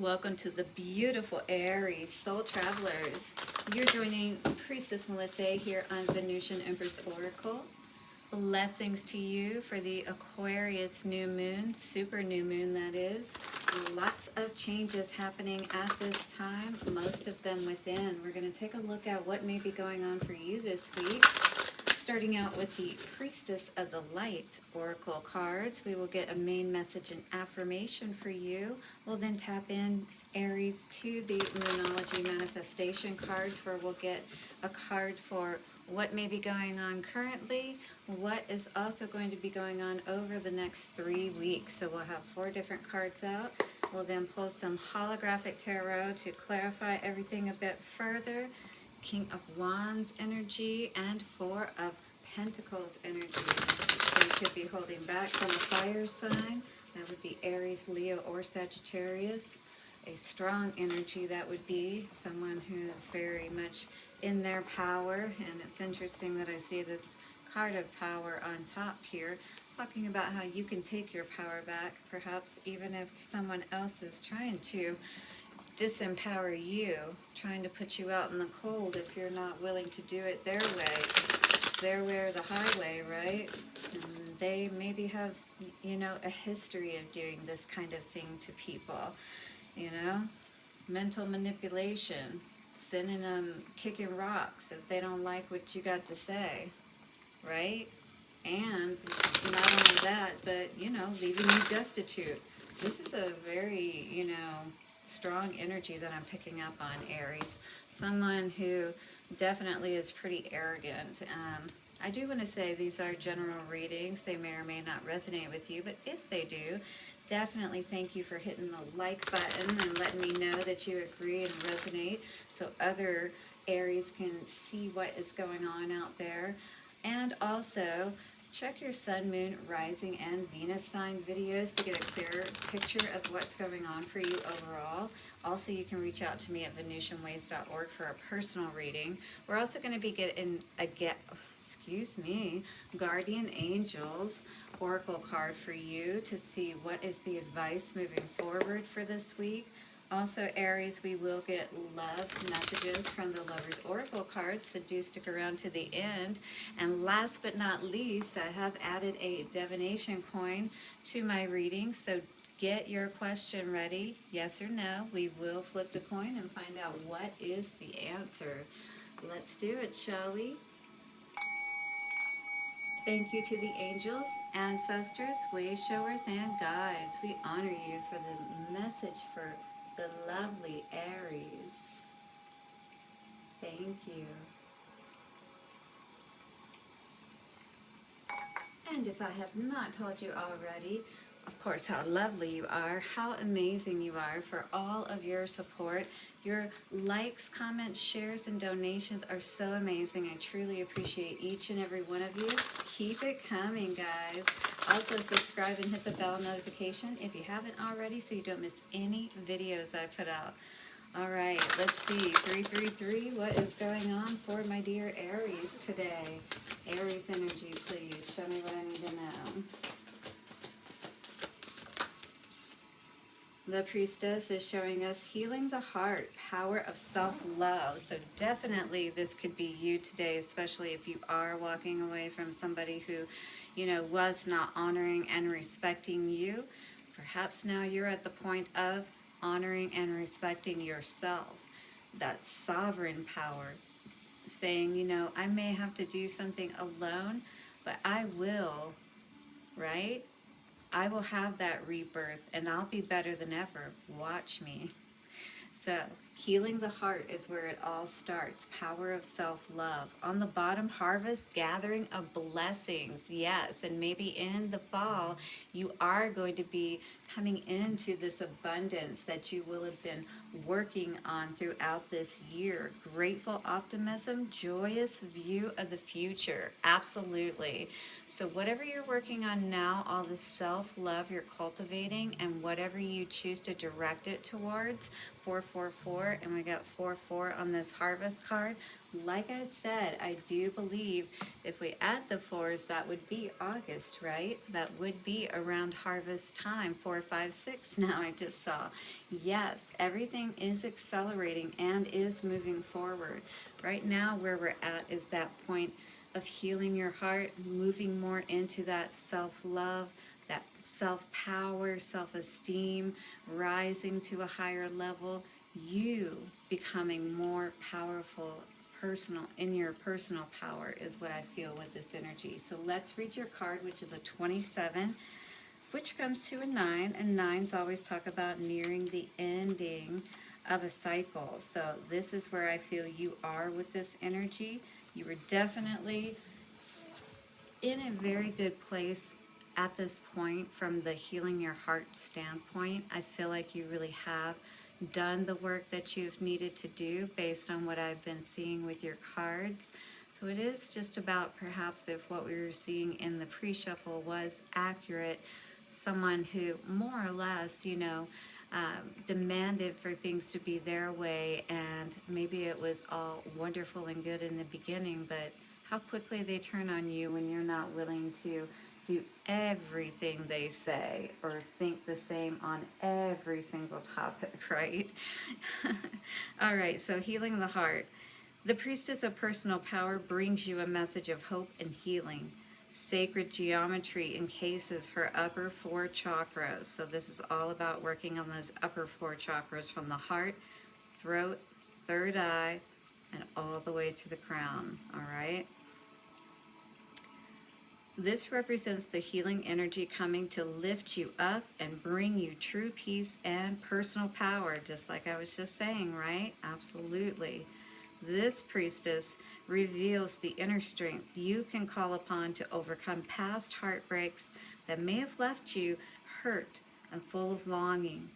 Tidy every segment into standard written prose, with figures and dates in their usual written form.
Welcome to the beautiful Aries Soul Travelers. You're joining Priestess Melissa here on Venusian Empress Oracle. Blessings to you for the Aquarius new moon, super new moon that is. Lots of changes happening at this time, most of them within. We're going to take a look at what may be going on for you this week. Starting out with the Priestess of the Light Oracle cards, we will get a main message and affirmation for you. We'll then tap in Aries to the Moonology manifestation cards, where we'll get a card for what may be going on currently, what is also going to be going on over the next 3 weeks. So we'll have 4 different cards out. We'll then pull some holographic tarot to clarify everything a bit further. King of Wands energy and 4 of Pentacles energy. So you could be holding back from a fire sign. That would be Aries, Leo, or Sagittarius. A strong energy, that would be someone who is very much in their power. And it's interesting that I see this card of power on top here, talking about how you can take your power back, perhaps even if someone else is trying to disempower you, trying to put you out in the cold if you're not willing to do it their way. It's their way or the highway, right? And they maybe have, a history of doing this kind of thing to people, mental manipulation, sending them kicking rocks if they don't like what you got to say, right? And not only that, but, leaving you destitute. This is a very, strong energy that I'm picking up on, Aries. Someone who definitely is pretty arrogant. I do want to say these are general readings. They may or may not resonate with you, but if they do, definitely thank you for hitting the like button and letting me know that you agree and resonate, so other Aries can see what is going on out there. And also, check your Sun, Moon, Rising, and Venus sign videos to get a clearer picture of what's going on for you overall. Also, you can reach out to me at venusianways.org for a personal reading. We're also going to be getting Guardian Angels Oracle card for you to see what is the advice moving forward for this week. Also, Aries, we will get love messages from the Lover's Oracle card, so do stick around to the end. And last but not least, I have added a divination coin to my reading, so get your question ready. Yes or no, we will flip the coin and find out what is the answer. Let's do it, shall we? Thank you to the angels, ancestors, way showers, and guides. We honor you for the message for the lovely Aries. Thank you. And if I have not told you already, of course, how lovely you are, how amazing you are, for all of your support. Your likes, comments, shares, and donations are so amazing. I truly appreciate each and every one of you. Keep it coming, guys. Also, subscribe and hit the bell notification if you haven't already, so you don't miss any videos I put out. All right, let's see. 333, what is going on for my dear Aries today? Aries energy, please. Show me what I need to know. The Priestess is showing us healing the heart, power of self-love. So definitely this could be you today, especially if you are walking away from somebody who, was not honoring and respecting you. Perhaps now you're at the point of honoring and respecting yourself. That sovereign power, saying, I may have to do something alone, but I will, right? I will have that rebirth, and I'll be better than ever. Watch me. So, healing the heart is where it all starts. Power of self-love. On the bottom, harvest, gathering of blessings. Yes, and maybe in the fall, you are going to be coming into this abundance that you will have been working on throughout this year. Grateful optimism, joyous view of the future. Absolutely. So whatever you're working on now, all the self-love you're cultivating, and whatever you choose to direct it towards, 444, and we got 44 on this harvest card. Like I said, I do believe if we add the fours, that would be August, right? That would be around harvest time, 4, 5, 6 now I just saw. Yes, everything is accelerating and is moving forward. Right now where we're at is that point of healing your heart, moving more into that self-love, that self-power, self-esteem, rising to a higher level, you becoming more powerful, personal, in your personal power is what I feel with this energy. So let's read your card, which is a 27, which comes to a 9, and 9s always talk about nearing the ending of a cycle. So this is where I feel you are with this energy. You were definitely in a very good place at this point from the healing your heart standpoint. I feel like you really have done the work that you've needed to do based on what I've been seeing with your cards. So it is just about perhaps if what we were seeing in the pre-shuffle was accurate, someone who more or less, demanded for things to be their way, and maybe it was all wonderful and good in the beginning, but how quickly they turn on you when you're not willing to do everything they say or think the same on every single topic, right? All right, so healing the heart. The Priestess of Personal Power brings you a message of hope and healing. Sacred geometry encases her upper 4 chakras. So this is all about working on those upper 4 chakras from the heart, throat, third eye, and all the way to the crown, all right? This represents the healing energy coming to lift you up and bring you true peace and personal power, just like I was just saying, right? Absolutely. This priestess reveals the inner strength you can call upon to overcome past heartbreaks that may have left you hurt and full of longing.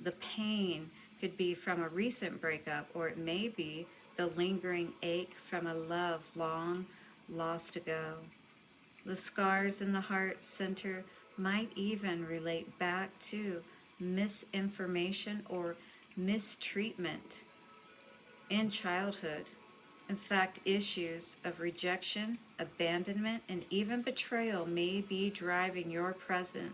The pain could be from a recent breakup, or it may be the lingering ache from a love long lost ago. The scars in the heart center might even relate back to misinformation or mistreatment in childhood. In fact, issues of rejection, abandonment, and even betrayal may be driving your present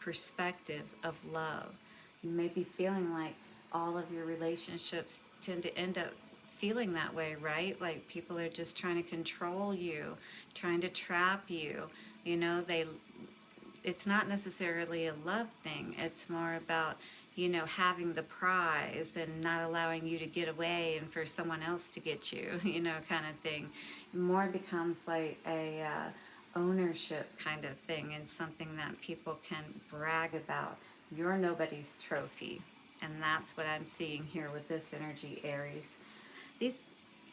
perspective of love. You may be feeling like all of your relationships tend to end up feeling that way, right? Like people are just trying to control you, trying to trap you. It's not necessarily a love thing. It's more about, having the prize and not allowing you to get away and for someone else to get you, kind of thing. More becomes like a ownership kind of thing, and something that people can brag about. You're nobody's trophy. And that's what I'm seeing here with this energy, Aries. These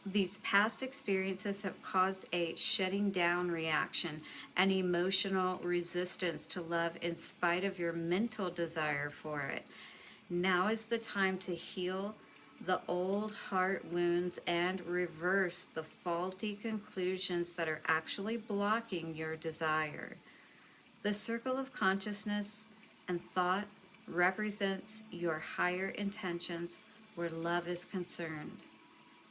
these past experiences have caused a shutting down reaction, an emotional resistance to love in spite of your mental desire for it. Now is the time to heal the old heart wounds and reverse the faulty conclusions that are actually blocking your desire. The circle of consciousness and thought represents your higher intentions where love is concerned.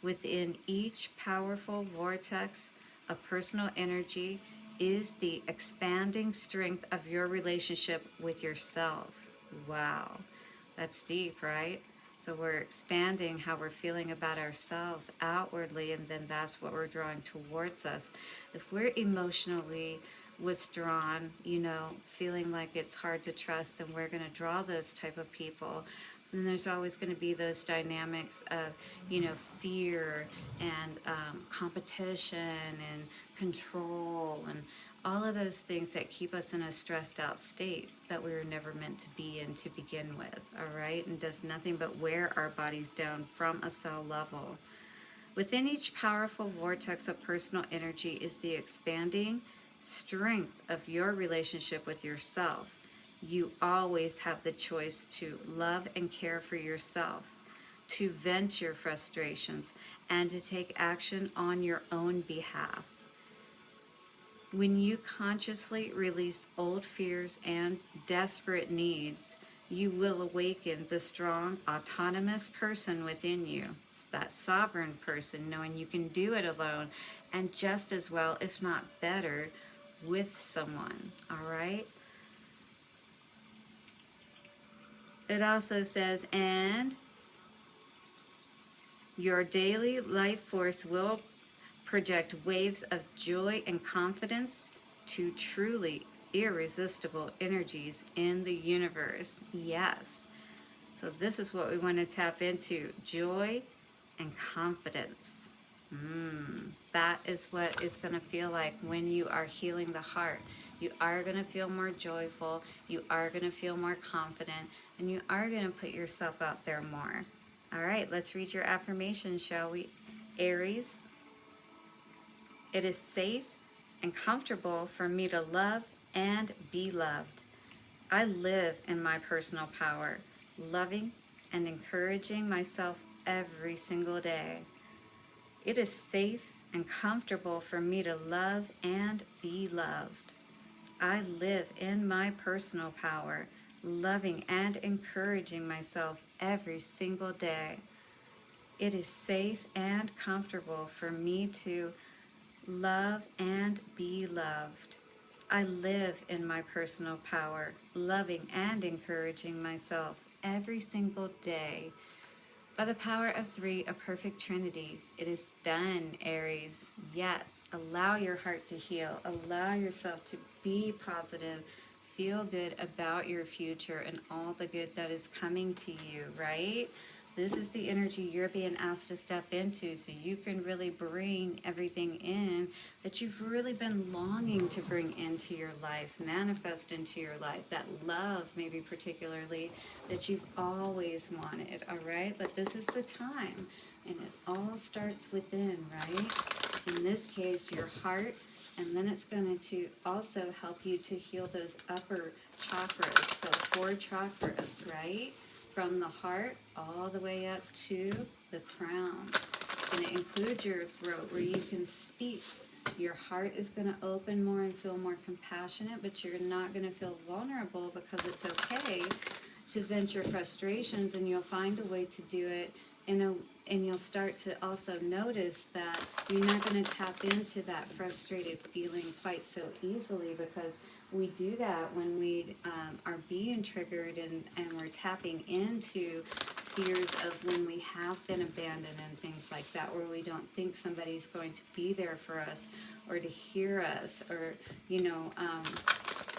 Within each powerful vortex of personal energy is the expanding strength of your relationship with yourself. Wow, that's deep, right? So we're expanding how we're feeling about ourselves outwardly, and then that's what we're drawing towards us. If we're emotionally withdrawn, feeling like it's hard to trust, then we're going to draw those type of people. And there's always going to be those dynamics of, fear and competition and control and all of those things that keep us in a stressed out state that we were never meant to be in to begin with, all right? And does nothing but wear our bodies down from a cell level. Within each powerful vortex of personal energy is the expanding strength of your relationship with yourself. You always have the choice to love and care for yourself, to vent your frustrations, and to take action on your own behalf. When you consciously release old fears and desperate needs, You will awaken the strong, autonomous person within you. It's that sovereign person, knowing you can do it alone and just as well, if not better, with someone. All right? It also says, and your daily life force will project waves of joy and confidence to truly irresistible energies in the universe. Yes. So this is what we want to tap into, joy and confidence. That is what it's going to feel like when you are healing the heart. You are going to feel more joyful, you are going to feel more confident, and you are going to put yourself out there more. All right, let's read your affirmation, shall we? Aries, it is safe and comfortable for me to love and be loved. I live in my personal power, loving and encouraging myself every single day. It is safe and comfortable for me to love and be loved. I live in my personal power, loving and encouraging myself every single day. It is safe and comfortable for me to love and be loved. I live in my personal power, loving and encouraging myself every single day. By the power of three, a perfect trinity. It is done, Aries. Yes, allow your heart to heal. Allow yourself to be positive. Feel good about your future and all the good that is coming to you, right? This is the energy you're being asked to step into so you can really bring everything in that you've really been longing to bring into your life, manifest into your life, that love maybe particularly that you've always wanted, all right? But this is the time, and it all starts within, right? In this case, your heart, and then it's going to also help you to heal those upper chakras, so 4 chakras, right? From the heart all the way up to the crown. It's going to include your throat where you can speak. Your heart is going to open more and feel more compassionate, but you're not going to feel vulnerable because it's okay to vent your frustrations, and you'll find a way to do it and you'll start to also notice that you're not going to tap into that frustrated feeling quite so easily, because we do that when we are being triggered and we're tapping into fears of when we have been abandoned and things like that, where we don't think somebody's going to be there for us or to hear us or,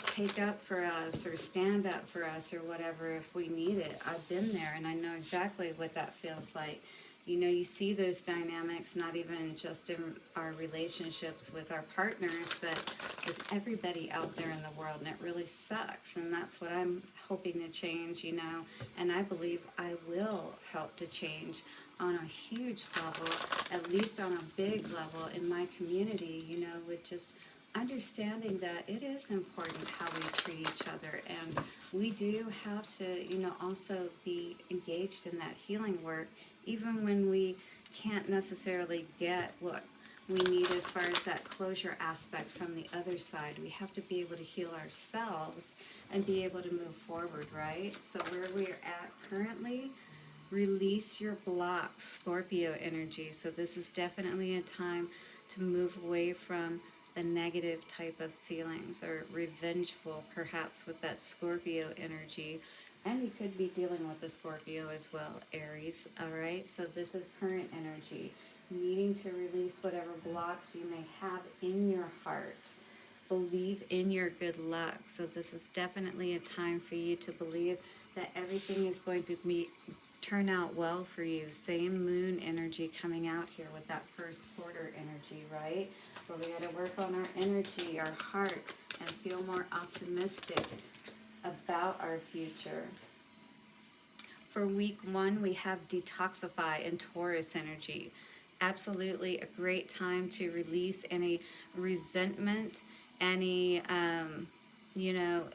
take up for us or stand up for us or whatever if we need it. I've been there and I know exactly what that feels like. You see those dynamics not even just in our relationships with our partners, but with everybody out there in the world, and it really sucks. And that's what I'm hoping to change, and I believe I will help to change on a huge level, at least on a big level in my community, with just understanding that it is important how we treat each other, and we do have to, also be engaged in that healing work, even when we can't necessarily get what we need as far as that closure aspect from the other side. We have to be able to heal ourselves and be able to move forward, right? So where we're at currently, release your blocks, Scorpio energy. So this is definitely a time to move away from the negative type of feelings, or revengeful perhaps with that Scorpio energy. And you could be dealing with the Scorpio as well, Aries. All right, so this is current energy, needing to release whatever blocks you may have in your heart. Believe in your good luck. So this is definitely a time for you to believe that everything is going to turn out well for you. Same moon energy coming out here with that first quarter energy, right? But we got to work on our energy, our heart, and feel more optimistic about our future. For week 1, we have detoxify and Taurus energy. Absolutely a great time to release any resentment, any,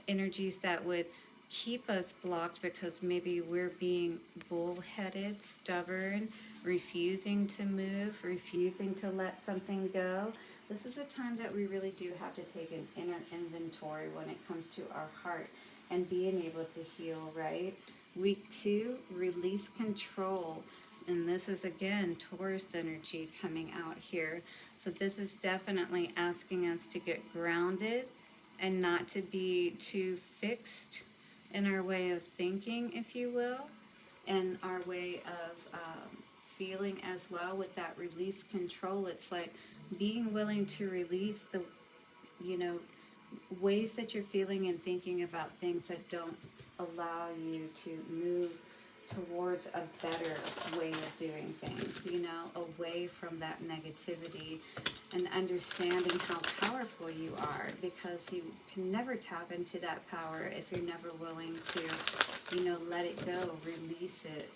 energies that would keep us blocked because maybe we're being bullheaded, stubborn, refusing to move, refusing to let something go. This is a time that we really do have to take an inner inventory when it comes to our heart and being able to heal, right? Week 2, release control. And this is again Taurus energy coming out here. So this is definitely asking us to get grounded and not to be too fixed in our way of thinking, if you will, and our way of feeling as well with that release control. It's like being willing to release the, you know, ways that you're feeling and thinking about things that don't allow you to move towards a better way of doing things, you know, away from that negativity, and understanding how powerful you are, because you can never tap into that power if you're never willing to, you know, let it go, release it.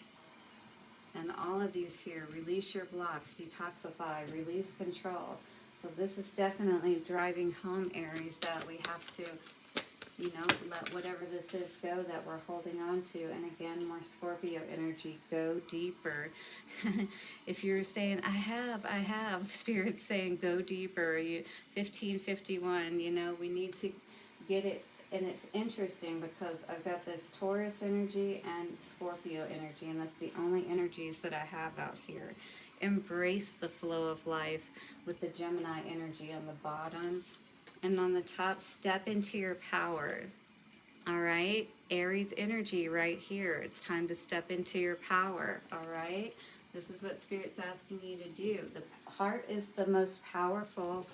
And all of these here, release your blocks, detoxify, release control. So this is definitely driving home, Aries, that we have to, you know, let whatever this is go that we're holding on to. And again, more Scorpio energy, go deeper. If you're saying, I have, Spirit saying, go deeper, 1551, you know, we need to get it. And it's interesting because I've got this Taurus energy and Scorpio energy, and that's the only energies that I have out here. Embrace the flow of life with the Gemini energy on the bottom. And on the top, step into your power. All right? Aries energy right here. It's time to step into your power. All right? This is what Spirit's asking you to do. The heart is the most powerful.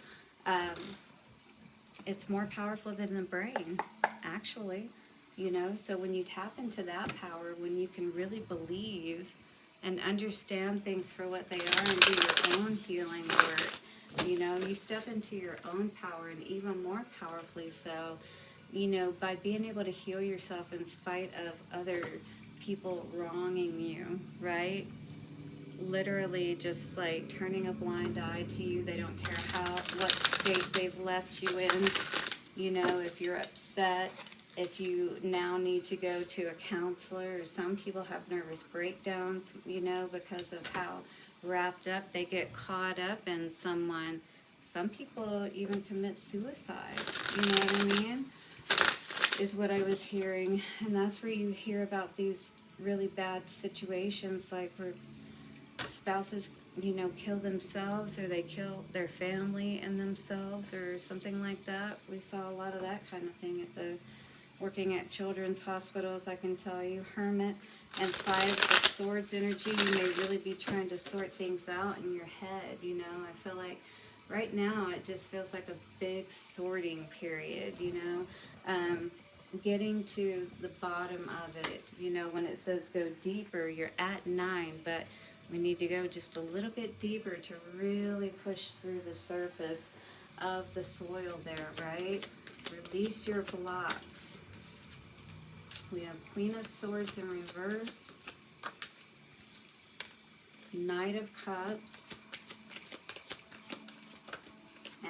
It's more powerful than the brain, actually. You know, so when you tap into that power, when you can really believe and understand things for what they are and do your own healing work, you know, you step into your own power, and even more powerfully so, you know, by being able to heal yourself in spite of other people wronging you, right? Literally just like turning a blind eye to you. They don't care what state they've left you in. You know, if you're upset, if you now need to go to a counselor, or some people have nervous breakdowns, you know, because of how wrapped up they get caught up in someone. Some people even commit suicide, you know what I mean, is what I was hearing. And that's where you hear about these really bad situations, like where spouses, you know, kill themselves, or they kill their family and themselves, or something like that. We saw a lot of that kind of thing at the working at children's hospitals, I can tell you. Hermit and 5 of Swords energy. You may really be trying to sort things out in your head, you know. I feel like right now it just feels like a big sorting period, you know. Getting to the bottom of it, you know. When it says go deeper, you're at 9, but we need to go just a little bit deeper to really push through the surface of the soil there, right? Release your blocks. We have Queen of Swords in reverse, Knight of Cups,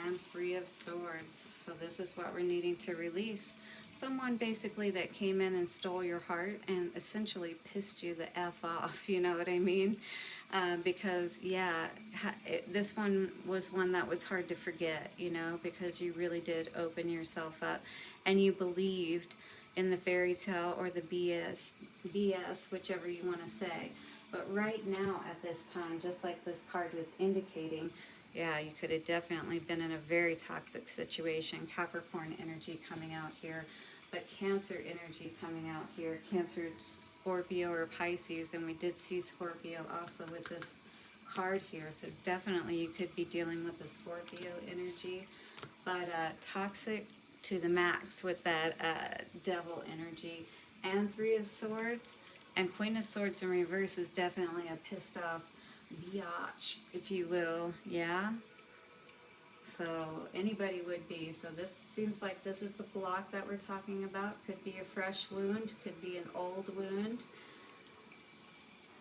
and 3 of Swords. So this is what we're needing to release. Someone basically that came in and stole your heart and essentially pissed you the F off, you know what I mean? Because, yeah, this one was one that was hard to forget, you know, because you really did open yourself up and you believed in the fairy tale or the BS, whichever you want to say. But right now at this time, just like this card was indicating, yeah, you could have definitely been in a very toxic situation. Capricorn energy coming out here, but Cancer energy coming out here. Cancer, Scorpio, or Pisces, and we did see Scorpio also with this card here. So definitely you could be dealing with the Scorpio energy, but toxic to the max with that devil energy. And 3 of Swords and Queen of Swords in reverse is definitely a pissed off biatch, if you will, yeah? So anybody would be. So this seems like this is the block that we're talking about. Could be a fresh wound, could be an old wound.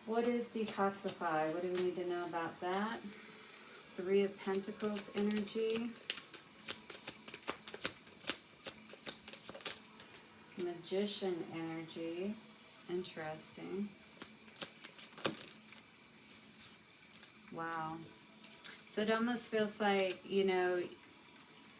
What is detoxify? What do we need to know about that? 3 of Pentacles energy. Magician energy. Interesting. Wow. So it almost feels like, you know,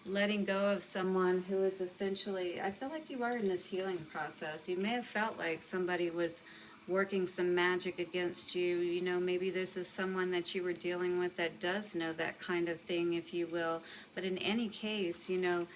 letting go of someone who is essentially, I feel like you are in this healing process. You may have felt like somebody was working some magic against you. You know, maybe this is someone that you were dealing with that does know that kind of thing, if you will. But in any case, you know,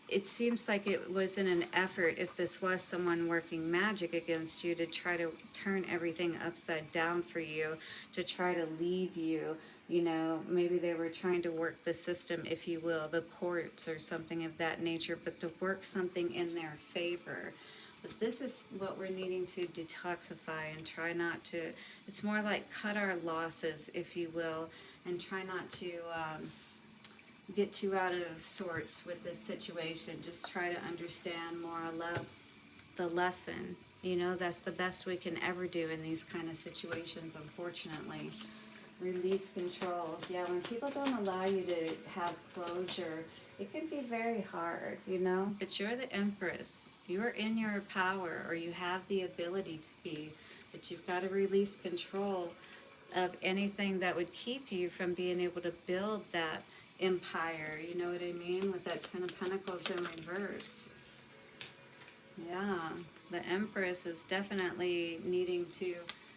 it seems like it was in an effort, if this was someone working magic against you, to try to turn everything upside down for you, to try to leave you. You know, maybe they were trying to work the system, if you will, the courts or something of that nature, but to work something in their favor. But this is what we're needing to detoxify and try not to, it's more like cut our losses, if you will, and try not to get too out of sorts with this situation. Just try to understand more or less the lesson. You know, that's the best we can ever do in these kind of situations, unfortunately. Release control. Yeah, when people don't allow you to have closure, it can be very hard, you know? But you're the Empress. You're in your power, or you have the ability to be. But you've got to release control of anything that would keep you from being able to build that empire. You know what I mean? With that Ten of Pentacles in reverse. Yeah, the Empress is definitely needing to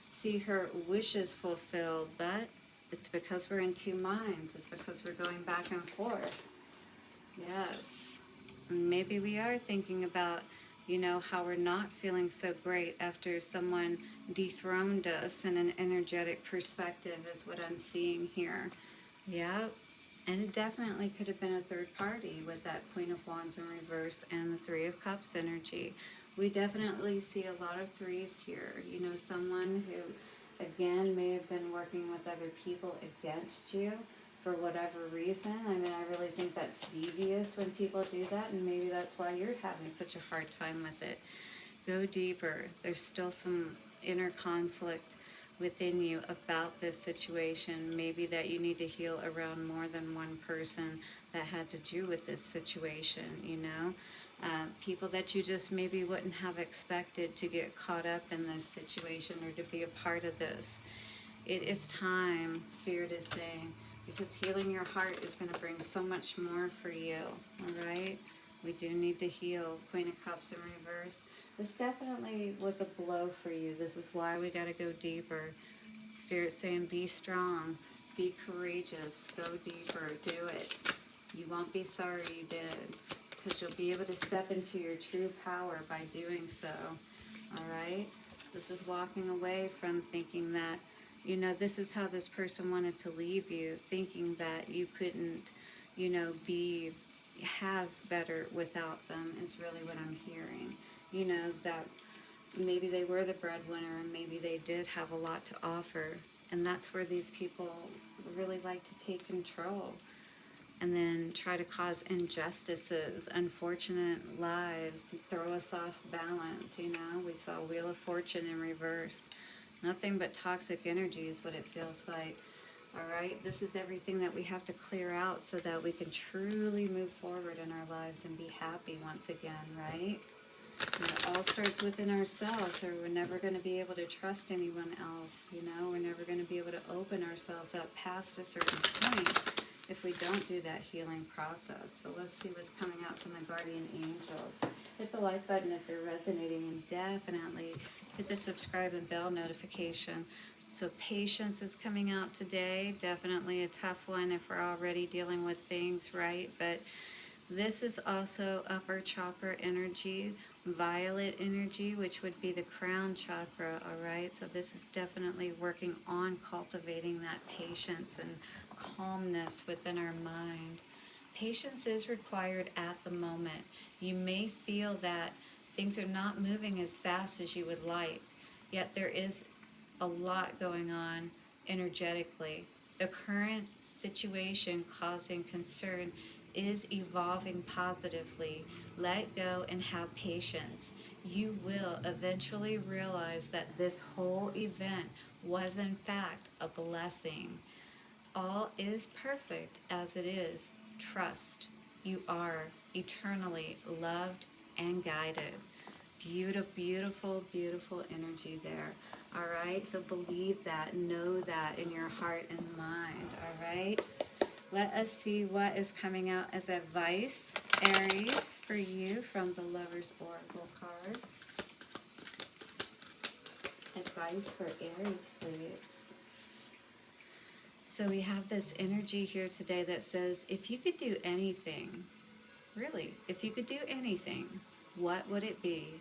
see her wishes fulfilled, but it's because we're in two minds. It's because we're going back and forth. Yes. And maybe we are thinking about, you know, how we're not feeling so great after someone dethroned us in an energetic perspective, is what I'm seeing here. Yeah. And it definitely could have been a third party with that Queen of Wands in reverse and the Three of Cups energy. We definitely see a lot of threes here. You know, someone who, again, may have been working with other people against you for whatever reason. I mean, I really think that's devious when people do that, and maybe that's why you're having such a hard time with it. Go deeper. There's still some inner conflict within you about this situation. Maybe that you need to heal around more than one person that had to do with this situation, you know? People that you just maybe wouldn't have expected to get caught up in this situation or to be a part of this. It is time, Spirit is saying, because healing your heart is going to bring so much more for you, all right? We do need to heal. Queen of Cups in reverse. This definitely was a blow for you. This is why we got to go deeper. Spirit saying, be strong, be courageous, go deeper, do it. You won't be sorry you did, because you'll be able to step into your true power by doing so. All right? This is walking away from thinking that, you know, this is how this person wanted to leave you, thinking that you couldn't, you know, have better without them, is really what I'm hearing. You know, that maybe they were the breadwinner and maybe they did have a lot to offer. And that's where these people really like to take control and then try to cause injustices, unfortunate lives, throw us off balance, you know. We saw Wheel of Fortune in reverse. Nothing but toxic energy is what it feels like. All right, this is everything that we have to clear out so that we can truly move forward in our lives and be happy once again, right? And it all starts within ourselves, or we're never going to be able to trust anyone else, you know? We're never going to be able to open ourselves up past a certain point if we don't do that healing process. So let's see what's coming out from the guardian angels. Hit the like button if you're resonating, and definitely hit the subscribe and bell notification. So patience is coming out today. Definitely a tough one if we're already dealing with things, right? But this is also upper chakra energy, violet energy, which would be the crown chakra, all right? So this is definitely working on cultivating that patience and calmness within our mind. Patience is required at the moment. You may feel that things are not moving as fast as you would like, yet there is a lot going on energetically. The current situation causing concern is evolving positively. Let go and have patience. You will eventually realize that this whole event was in fact a blessing. All is perfect as it is. Trust. You are eternally loved and guided. Beautiful, beautiful, beautiful energy there. All right, so believe that, know that in your heart and mind. All right, Let us see what is coming out as advice, Aries, for you from the Lover's Oracle cards. Advice for Aries, please. So we have this energy here today that says, if you could do anything, really, if you could do anything, what would it be?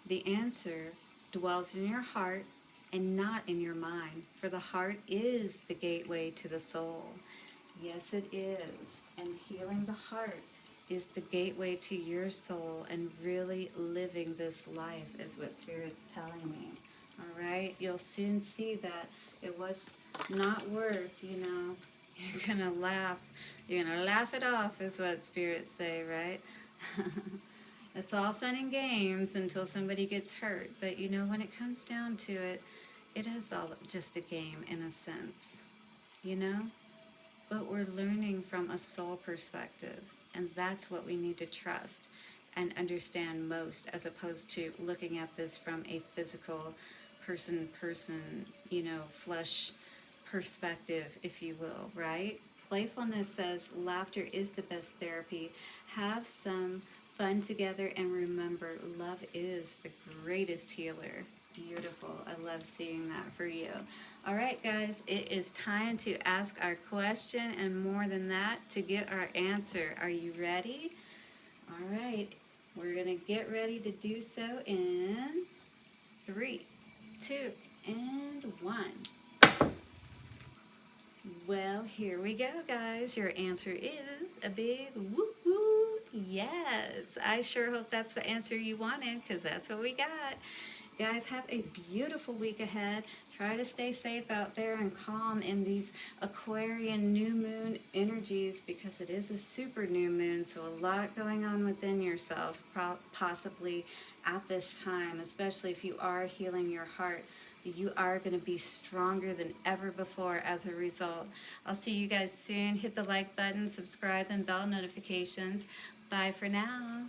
The answer dwells in your heart and not in your mind, for the heart is the gateway to the soul. Yes, it is. And healing the heart is the gateway to your soul and really living this life is what Spirit's telling me. All right? You'll soon see that it was not worth, you're going to laugh. You're going to laugh it off is what Spirits say, right? It's all fun and games until somebody gets hurt. But when it comes down to it, it is all just a game in a sense, But we're learning from a soul perspective, and that's what we need to trust and understand most, as opposed to looking at this from a physical person, flesh perspective, if you will, right? Playfulness says laughter is the best therapy. Have some fun together, and remember, love is the greatest healer. Beautiful. I love seeing that for you. All right, guys, it is time to ask our question, and more than that, to get our answer. Are you ready? All right, we're going to get ready to do so in 3, 2, and 1. Well, here we go, guys. Your answer is a big woo-woo. Yes, I sure hope that's the answer you wanted, because that's what we got. Guys, have a beautiful week ahead. Try to stay safe out there and calm in these Aquarian new moon energies, because it is a super new moon, so a lot going on within yourself, possibly at this time, especially if you are healing your heart. You are going to be stronger than ever before as a result. I'll see you guys soon. Hit the like button, subscribe, and bell notifications. Bye for now.